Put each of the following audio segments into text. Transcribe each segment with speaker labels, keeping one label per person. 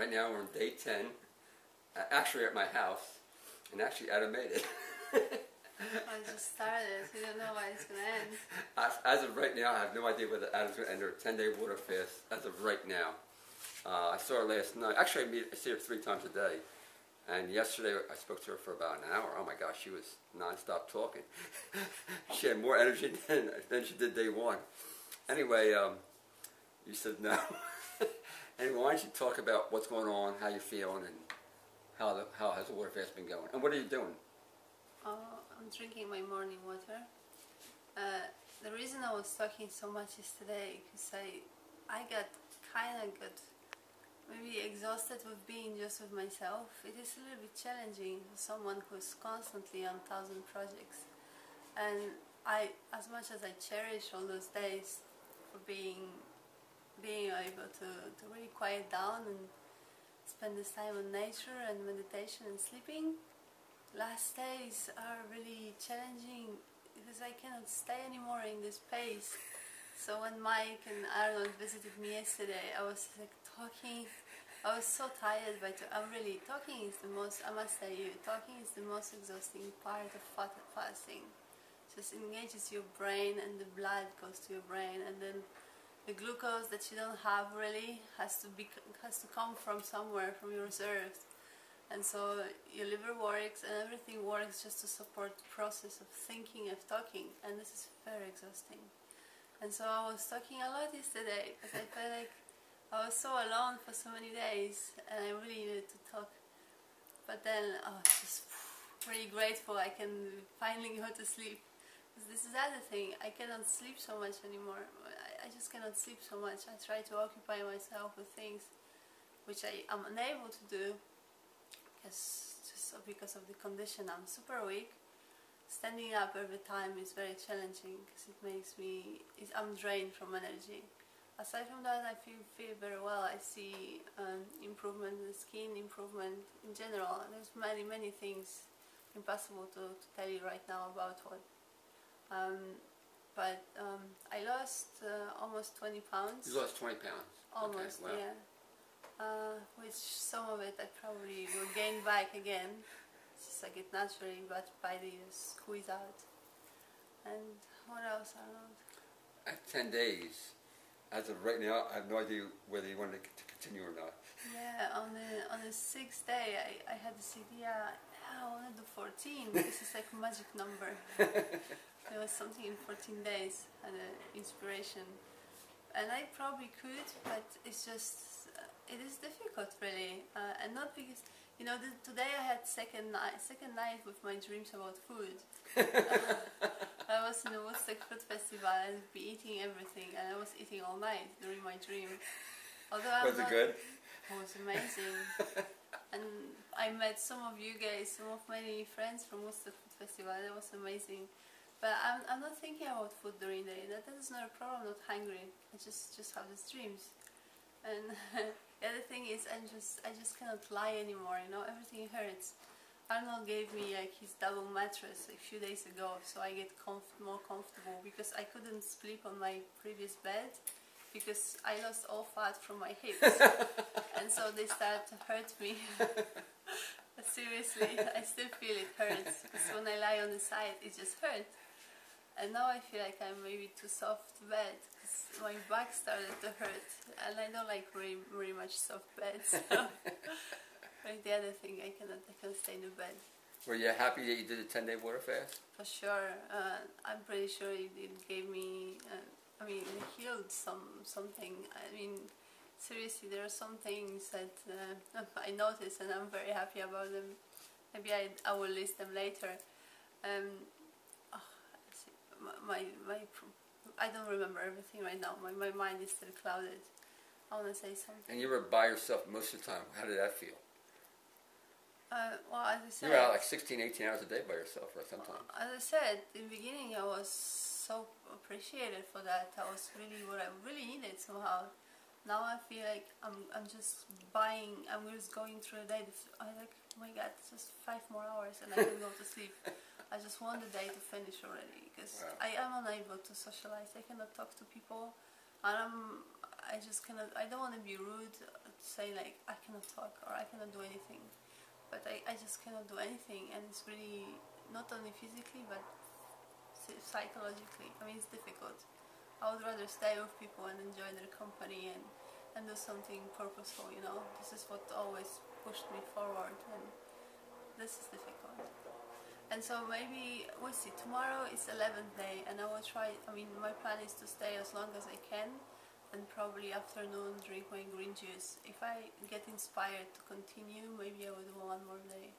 Speaker 1: Right now we're on day 10, actually at my house, and actually Adam made it.
Speaker 2: I just started, so you don't know why it's going to end.
Speaker 1: As of right now, I have no idea whether Adam's going to end her 10-day water fast, as of right now. I saw her last night. Actually, I see her 3 times a day. And yesterday, I spoke to her for about an hour. Oh my gosh, she was non-stop talking. She had more energy than she did day 1. Anyway, you said no. Anyway, why don't you talk about what's going on, how you're feeling, and how has the water fast been going? And what are you doing?
Speaker 2: I'm drinking my morning water. The reason I was talking so much is today because I got kind of maybe exhausted with being just with myself. It is a little bit challenging for someone who's constantly on 1,000 projects. And as much as I cherish all those days for being able to really quiet down and spend this time on nature and meditation and sleeping, last days are really challenging because I cannot stay anymore in this pace. So when Mike and Arnold visited me yesterday, I was like talking. I was so tired, but talking is the most, I must tell you, talking is the most exhausting part of fasting. Just engages your brain and the blood goes to your brain, and then the glucose that you don't have really has to come from somewhere, from your reserves. And so your liver works and everything works just to support the process of thinking, of talking, and this is very exhausting. And so I was talking a lot yesterday because I felt like I was so alone for so many days and I really needed to talk. But then I was just really grateful I can finally go to sleep. Because this is the other thing, I cannot sleep so much anymore. I just cannot sleep so much. I try to occupy myself with things which I am unable to do because of the condition. I'm super weak. Standing up every time is very challenging because it makes me, I'm drained from energy. Aside from that, I feel very well. I see improvement in the skin, improvement in general. There's many things impossible to tell you right now about what. But I lost almost 20 pounds.
Speaker 1: You lost 20 pounds?
Speaker 2: Almost,
Speaker 1: okay, wow.
Speaker 2: Yeah. Which some of it I probably will gain back again. It's just like it naturally, but by the squeeze out. And what else, Arnold?
Speaker 1: At 10 days, as of right now, I have no idea whether you want to continue or not.
Speaker 2: Yeah, on the 6th day, I had this idea. I want to do 14. This is like a magic number. There was something in 14 days, and an inspiration. And I probably could, but it's just, it is difficult really. And not because, you know, today I had second night with my dreams about food. I was in the Woodstock Food Festival and be eating everything, and I was eating all night during my dream. Although
Speaker 1: was it good?
Speaker 2: It was amazing. And I met some of you guys, many friends from Woodstock Food Festival. It was amazing. But I'm not thinking about food during the day. That is not a problem. I'm not hungry. I just have these dreams. And the other thing is, I just cannot lie anymore. You know, everything hurts. Arnold gave me like his double mattress a few days ago, so I get more comfortable because I couldn't sleep on my previous bed because I lost all fat from my hips, and so they started to hurt me. Seriously, I still feel it hurts because when I lie on the side, it just hurts. And now I feel like I'm maybe too soft to bed because my back started to hurt, and I don't like very much soft beds. So. Like the other thing, I cannot stay in the bed.
Speaker 1: Were you happy that you did a 10-day water fast?
Speaker 2: For sure. I'm pretty sure it gave me, I mean, it healed something. I mean, seriously, there are some things that I noticed and I'm very happy about them. Maybe I will list them later. I don't remember everything right now. My mind is still clouded. I want to say something.
Speaker 1: And you were by yourself most of the time. How did that feel?
Speaker 2: Well, as I said,
Speaker 1: you were out like 16, 18 hours a day by yourself, right? Sometimes.
Speaker 2: As I said, in the beginning, I was so appreciated for that. That was really what I really needed somehow. Now I feel like I'm just buying. I'm just going through a day. I'm like, oh my God, it's just 5 more hours and I can go to sleep. I just want the day to finish already because I am unable to socialize. I cannot talk to people, and I just cannot. I don't want to be rude, say like I cannot talk or I cannot do anything, but I just cannot do anything, and it's really not only physically but psychologically. I mean, it's difficult. I would rather stay with people and enjoy their company and do something purposeful. This is what always pushed me forward, and this is difficult. And so maybe we'll see. Tomorrow is 11th day, and I will try. I mean, my plan is to stay as long as I can, and probably afternoon drink my green juice. If I get inspired to continue, maybe I will do one more day.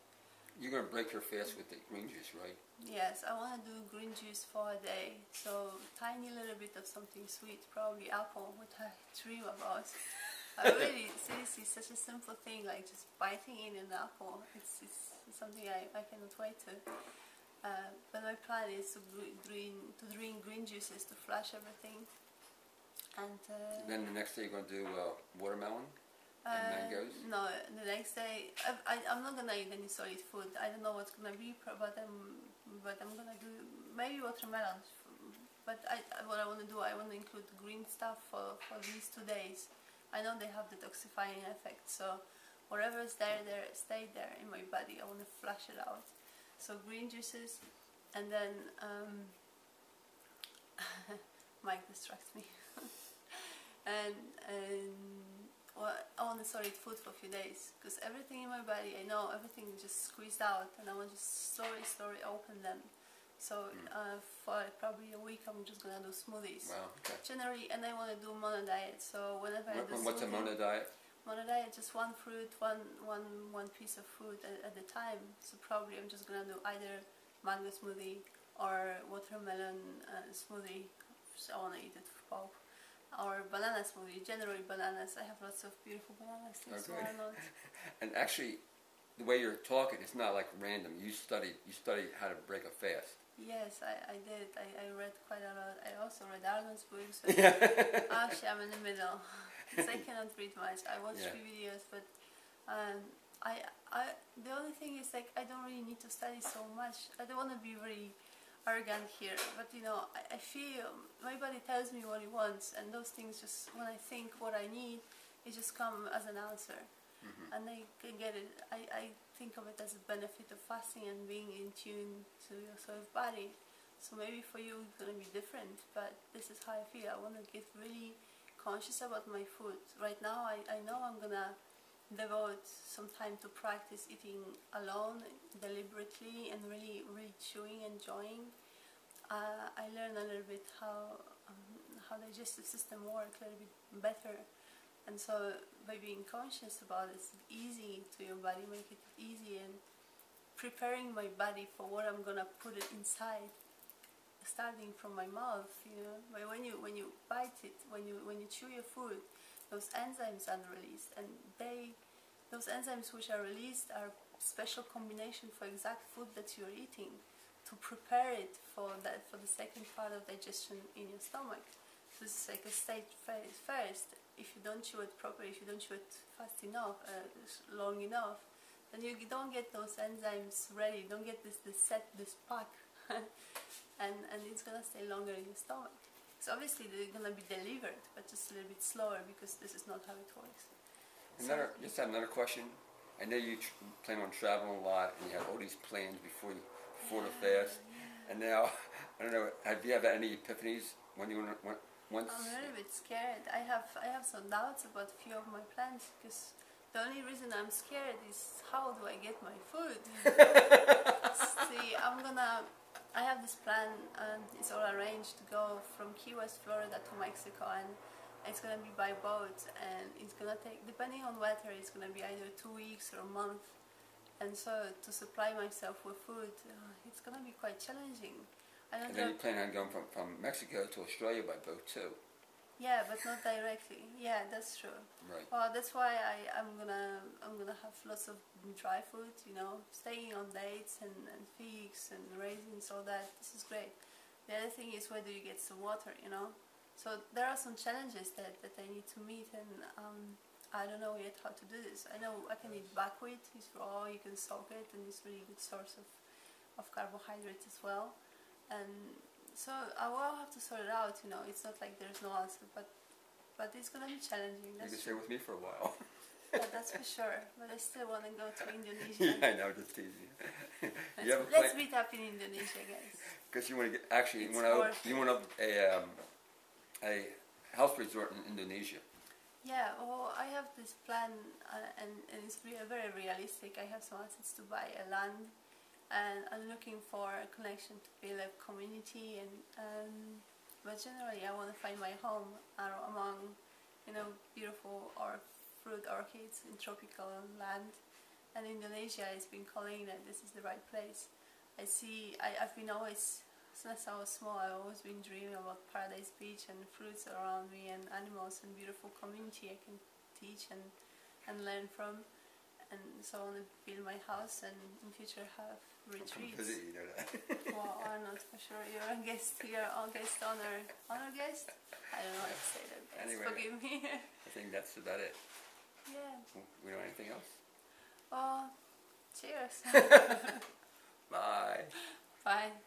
Speaker 1: You're gonna break your fast with the green juice, right?
Speaker 2: Yes, I want to do green juice for a day. So tiny little bit of something sweet, probably apple, which I dream about. I really, seriously, such a simple thing like just biting in an apple. It's something I cannot wait to. But my plan is to drink green juices to flush everything. And
Speaker 1: then the next day you're gonna do watermelon and mangoes.
Speaker 2: No, the next day I'm not gonna eat any solid food. I don't know what's gonna be, but I'm gonna do maybe watermelon. But what I want to do, I want to include green stuff for these 2 days. I know they have detoxifying effect, so whatever is there, stay there in my body. I want to flush it out. So green juices, and then Mike distracts me. and well, I want to solid food for a few days, because everything in my body, I know everything is just squeezed out, and I want to just slowly open them. So for probably a week, I'm just gonna do smoothies.
Speaker 1: Wow. Okay.
Speaker 2: Generally, and I want to do mono diet. So whenever I do
Speaker 1: what's a mono diet?
Speaker 2: Mono diet, just one fruit, one piece of fruit at a time. So probably I'm just gonna do either mango smoothie or watermelon smoothie. So I wanna eat it for pulp. Or banana smoothie. Generally bananas. I have lots of beautiful bananas. So why not?
Speaker 1: And actually, the way you're talking, it's not like random. You studied how to break a fast.
Speaker 2: Yes, I did. I read quite a lot. I also read Arnold's books. Actually, I'm in the middle. Because I cannot read much. I watch few videos, but the only thing is like I don't really need to study so much. I don't want to be very arrogant here, but I feel my body tells me what it wants, and those things just when I think what I need, it just come as an answer. And I can get it. I think of it as a benefit of fasting and being in tune to your sort of body. So maybe for you it's gonna be different, but this is how I feel. I want to get really conscious about my food. Right now I know I'm gonna devote some time to practice eating alone, deliberately, and really chewing, enjoying. I learn a little bit how digestive system works a little bit better. And so by being conscious about it, it's easy to your body, make it easy, and preparing my body for what I'm gonna put it inside, starting from my mouth. But when you bite it, when you chew your food, those enzymes are released, and those enzymes which are released are special combination for exact food that you're eating to prepare it for the second part of digestion in your stomach. So this is like a stage first. If you don't chew it properly, if you don't chew it fast enough, long enough, then you don't get those enzymes ready. You don't get this pack, and it's gonna stay longer in your stomach. So obviously they're gonna be delivered, but just a little bit slower, because this is not how it works.
Speaker 1: Just have another question. I know you plan on traveling a lot, and you have all these plans before the fast. And now, I don't know. Have you had any epiphanies when you went?
Speaker 2: I'm a little bit scared. I have some doubts about a few of my plans, because the only reason I'm scared is how do I get my food? See, I have this plan, and it's all arranged to go from Key West, Florida to Mexico, and it's gonna be by boat, and it's gonna take, depending on weather, it's gonna be either 2 weeks or a month. And so to supply myself with food, it's gonna be quite challenging.
Speaker 1: And then you plan on going from Mexico to Australia by boat too.
Speaker 2: Yeah, but not directly. Yeah, that's true.
Speaker 1: Right.
Speaker 2: Well, that's why I'm gonna have lots of dry food. Staying on dates and figs and raisins, all that. This is great. The other thing is, where do you get some water? So there are some challenges that I need to meet, and I don't know yet how to do this. I know I can eat buckwheat. It's raw. You can soak it, and it's really good source of carbohydrates as well. And so I will have to sort it out. It's not like there's no answer, but but it's gonna be challenging.
Speaker 1: You
Speaker 2: That's
Speaker 1: can stay with me for a while.
Speaker 2: yeah, that's for sure. But I still want to go to Indonesia.
Speaker 1: Yeah, I know, just teasing. You have a
Speaker 2: Let's
Speaker 1: plan?
Speaker 2: meet up in Indonesia, guys.
Speaker 1: Because you want to get, actually,
Speaker 2: It's
Speaker 1: you want a house resort in Indonesia.
Speaker 2: Yeah, well, I have this plan, and it's very realistic. I have some assets to buy a land, and I'm looking for a connection to build a community, and but generally I want to find my home among, beautiful fruit orchids in tropical land, and Indonesia has been calling that this is the right place. I've been always, since I was small, I've always been dreaming about Paradise Beach and fruits around me and animals and beautiful community I can teach and learn from. And so I want to build my house and in future have retreats.
Speaker 1: Visit, you know that.
Speaker 2: Well, Arnold, for sure. You're a guest. You're a guest honor guest? I don't know how to say that, guys.
Speaker 1: Anyway,
Speaker 2: Forgive me.
Speaker 1: I think that's about it.
Speaker 2: Yeah.
Speaker 1: We know anything else?
Speaker 2: Oh, cheers.
Speaker 1: Bye.
Speaker 2: Bye.